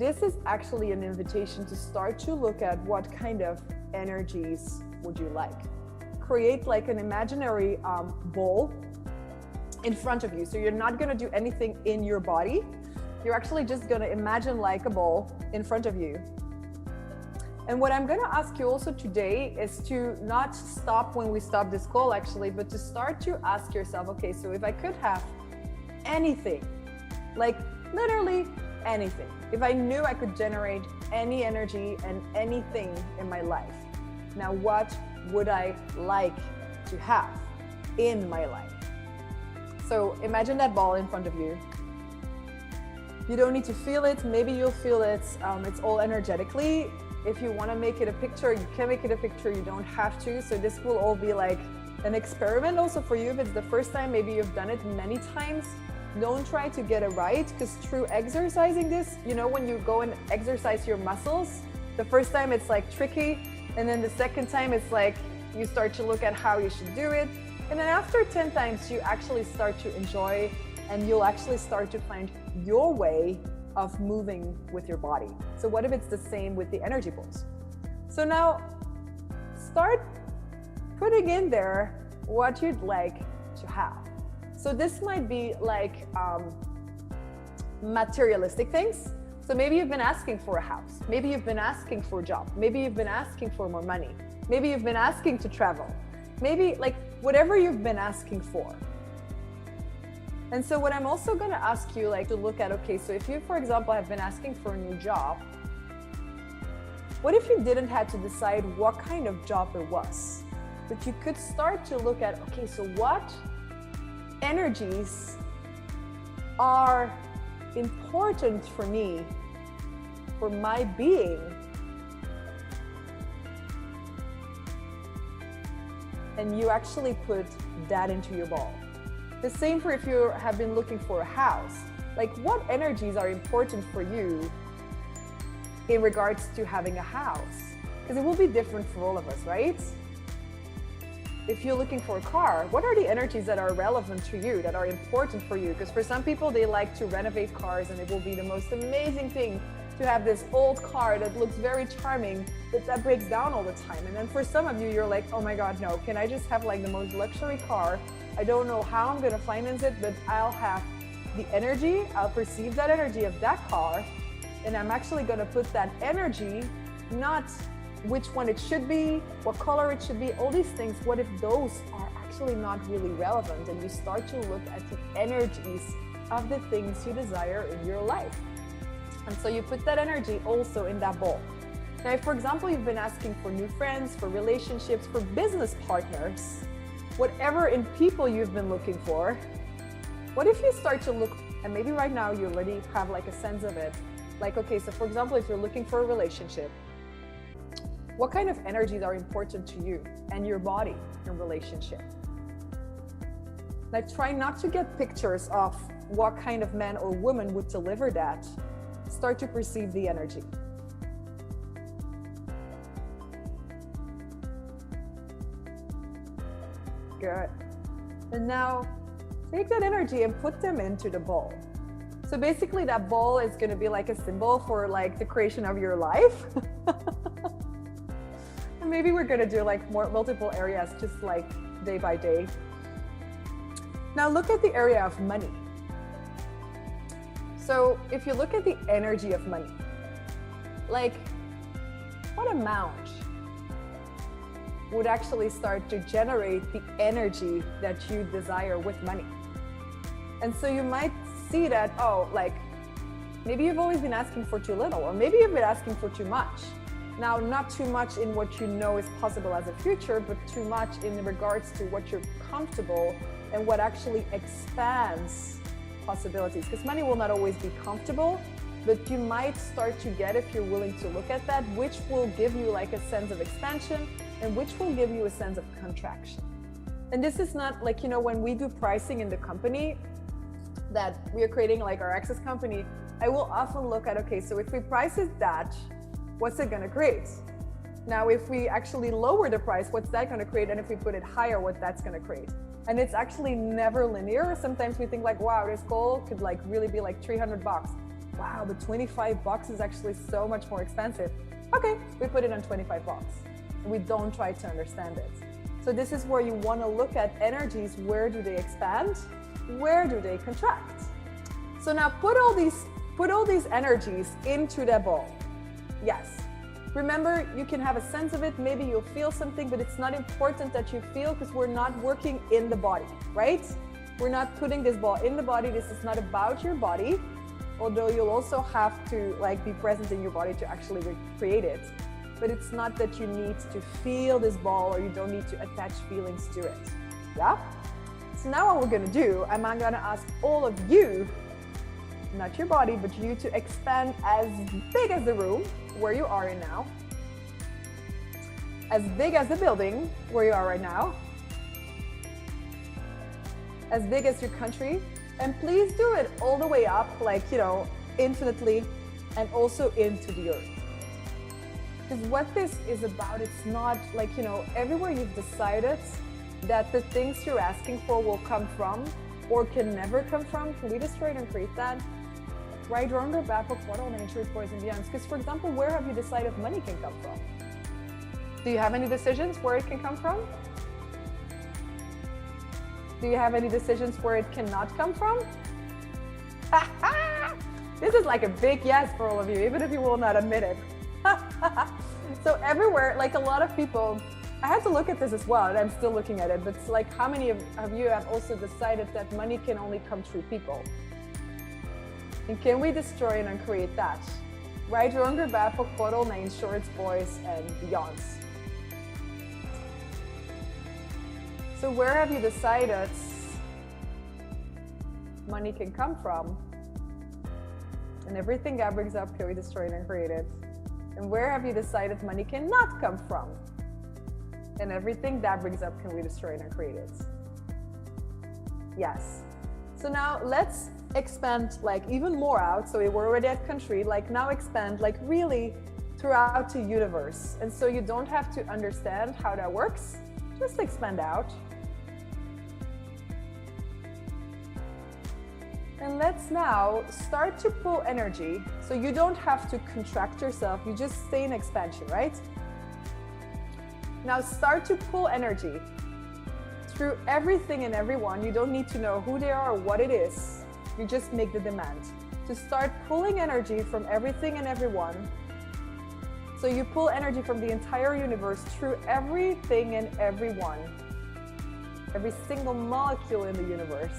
this is actually an invitation to start to look at what kind of energies would you like. Create like an imaginary ball in front of you. So you're not going to do anything in your body. You're actually just going to imagine like a ball in front of you. And what I'm going to ask you also today is to not stop when we stop this call actually, but to start to ask yourself, okay, so if I could have anything, like literally anything, if I knew I could generate any energy and anything in my life, now what would I like to have in my life? So imagine that ball in front of you. You don't need to feel it. Maybe you'll feel it. It's all energetically. If you want to make it a picture, you can make it a picture. You don't have to. So this will all be like an experiment also for you. If it's the first time, maybe you've done it many times. Don't try to get it right, because through exercising this, you know, when you go and exercise your muscles, the first time it's like tricky. And then the second time it's like you start to look at how you should do it. And then after 10 times, you actually start to enjoy, and you'll actually start to find your way of moving with your body. So what if it's the same with the energy balls? So now start putting in there what you'd like to have. So this might be like materialistic things. So maybe you've been asking for a house. Maybe you've been asking for a job. Maybe you've been asking for more money. Maybe you've been asking to travel. Maybe like whatever you've been asking for. And so what I'm also going to ask you like to look at, okay, so if you, for example, have been asking for a new job, what if you didn't have to decide what kind of job it was? But you could start to look at, okay, so what energies are important for me, for my being, and you actually put that into your ball. The same for if you have been looking for a house. Like what energies are important for you in regards to having a house? Because it will be different for all of us, right? If you're looking for a car, what are the energies that are relevant to you, that are important for you? Because for some people, they like to renovate cars, and it will be the most amazing thing to have this old car that looks very charming, but that breaks down all the time. And then for some of you, you're like, oh my God, no, can I just have like the most luxury car? I don't know how I'm gonna finance it, but I'll have the energy, I'll perceive that energy of that car, and I'm actually gonna put that energy, not which one it should be, what color it should be, all these things. What if those are actually not really relevant? And you start to look at the energies of the things you desire in your life. And so you put that energy also in that bowl. Now, if, for example, you've been asking for new friends, for relationships, for business partners, whatever in people you've been looking for, what if you start to look, and maybe right now you already have like a sense of it, like, okay, so for example, if you're looking for a relationship, what kind of energies are important to you and your body in relationship? Like, try not to get pictures of what kind of man or woman would deliver that. Start to perceive the energy. Good. And now take that energy and put them into the ball. So basically that ball is going to be like a symbol for like the creation of your life. And maybe we're going to do like multiple areas, just like day by day. Now look at the area of money. So if you look at the energy of money, like what amount would actually start to generate the energy that you desire with money? And so you might see that, oh, like maybe you've always been asking for too little, or maybe you've been asking for too much. Now, not too much in what you know is possible as a future, but too much in regards to what you're comfortable and what actually expands possibilities. Because money will not always be comfortable, but you might start to get, if you're willing to look at that, which will give you like a sense of expansion and which will give you a sense of contraction. And this is not like, you know, when we do pricing in the company that we are creating, like our Access company, I will often look at, okay, so if we price it that, what's it going to create? Now, if we actually lower the price, what's that going to create? And if we put it higher, what that's going to create? And it's actually never linear. Sometimes we think like, wow, this goal could like really be like $300. Wow, but 25 bucks is actually so much more expensive. Okay, we put it on 25 bucks. We don't try to understand it. So this is where you want to look at energies. Where do they expand? Where do they contract? So now put all these energies into that ball. Yes. Remember, you can have a sense of it. Maybe you'll feel something, but it's not important that you feel, because we're not working in the body, right? We're not putting this ball in the body. This is not about your body, although you'll also have to be present in your body to actually recreate it. But it's not that you need to feel this ball, or you don't need to attach feelings to it. Yeah? So now what we're gonna do, I'm gonna ask all of you, not your body, but you, to expand as big as the room where you are in now, as big as the building where you are right now, as big as your country, and please do it all the way up, infinitely, and also into the earth. Because what this is about, it's not everywhere you've decided that the things you're asking for will come from, or can never come from. Can we destroy it and create that? Right, wrong, or bad, book, what all nature, boys and beyonds. Because, for example, where have you decided money can come from? Do you have any decisions where it can come from? Do you have any decisions where it cannot come from? This is like a big yes for all of you, even if you will not admit it. So everywhere, a lot of people, I had to look at this as well, and I'm still looking at it, but it's how many of you have also decided that money can only come through people? And can we destroy and uncreate that? Right, wrong, or bad, book, bottle, name, shorts, boys, and beyonds. So where have you decided money can come from? And everything God brings up, can we destroy and uncreate it? And where have you decided money cannot come from? And everything that brings up, can we destroy and uncreate it? Yes. So now let's expand even more out. So we're already at country, now expand really throughout the universe. And so you don't have to understand how that works, just expand out. And let's now start to pull energy. So you don't have to contract yourself, you just stay in expansion, right? Now start to pull energy through everything and everyone. You don't need to know who they are or what it is. You just make the demand to start pulling energy from everything and everyone. So you pull energy from the entire universe through everything and everyone, every single molecule in the universe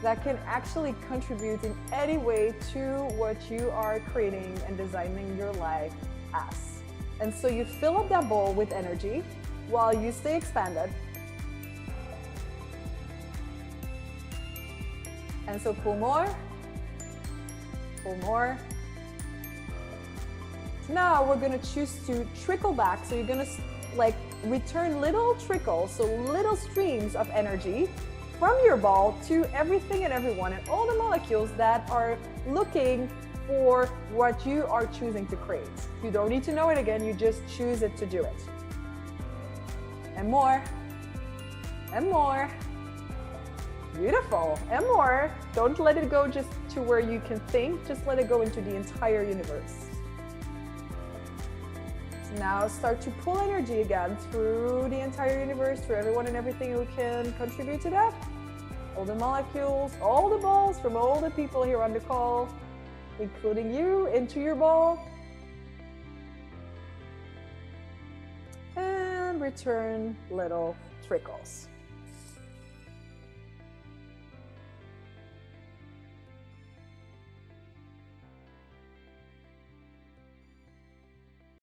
that can actually contribute in any way to what you are creating and designing your life as. And so you fill up that bowl with energy while you stay expanded. And so pull more, pull more. So now we're gonna choose to trickle back. So you're gonna return little trickles, so little streams of energy from your ball to everything and everyone and all the molecules that are looking for what you are choosing to create. You don't need to know it again, you just choose it to do it. And more, and more. Beautiful, and more. Don't let it go just to where you can think, just let it go into the entire universe. So now start to pull energy again through the entire universe, through everyone and everything who can contribute to that. All the molecules, all the balls from all the people here on the call, including you, into your ball. And return little trickles.